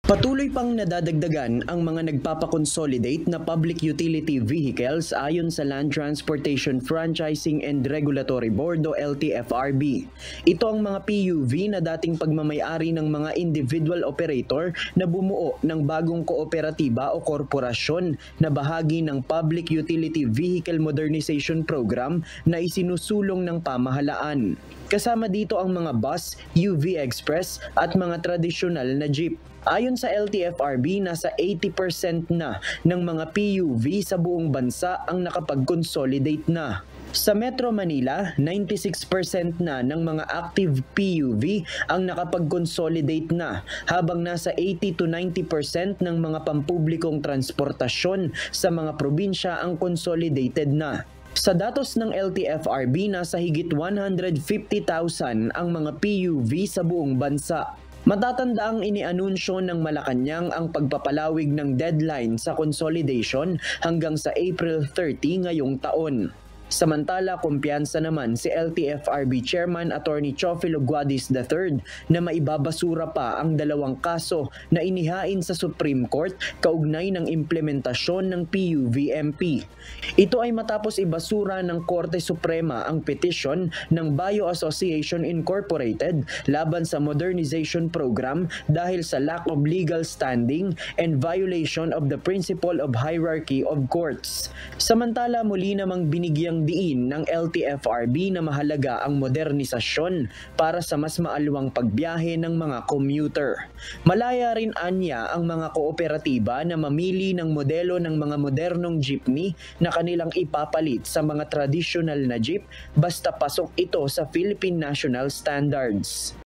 Patuloy pang nadadagdagan ang mga nagpapakonsolidate na public utility vehicles ayon sa Land Transportation Franchising and Regulatory Board o LTFRB. Ito ang mga PUV na dating pagmamayari ng mga individual operator na bumuo ng bagong kooperatiba o korporasyon na bahagi ng Public Utility Vehicle Modernization Program na isinusulong ng pamahalaan. Kasama dito ang mga bus, UV Express at mga tradisyonal na jeep. Ayon sa LTFRB, nasa 80% na ng mga PUV sa buong bansa ang nakapag-consolidate na. Sa Metro Manila, 96% na ng mga active PUV ang nakapag-consolidate na, habang nasa 80 to 90% ng mga pampublikong transportasyon sa mga probinsya ang consolidated na. Sa datos ng LTFRB, nasa higit 150,000 ang mga PUV sa buong bansa. Matatanda ang inianunsyo ng Malacanang ang pagpapalawig ng deadline sa consolidation hanggang sa April 30 ngayong taon. Samantala, kumpiyansa naman si LTFRB Chairman Attorney Chofilo Guadis III na maibabasura pa ang dalawang kaso na inihain sa Supreme Court kaugnay ng implementasyon ng PUVMP. Ito ay matapos ibasura ng Korte Suprema ang petisyon ng Bio Association Incorporated laban sa modernization program dahil sa lack of legal standing and violation of the principle of hierarchy of courts. Samantala, muli namang binigyang diin ng LTFRB na mahalaga ang modernisasyon para sa mas maalwang pagbiyahe ng mga commuter. Malaya rin anya ang mga kooperatiba na mamili ng modelo ng mga modernong jeepney na kanilang ipapalit sa mga traditional na jeep basta pasok ito sa Philippine National Standards.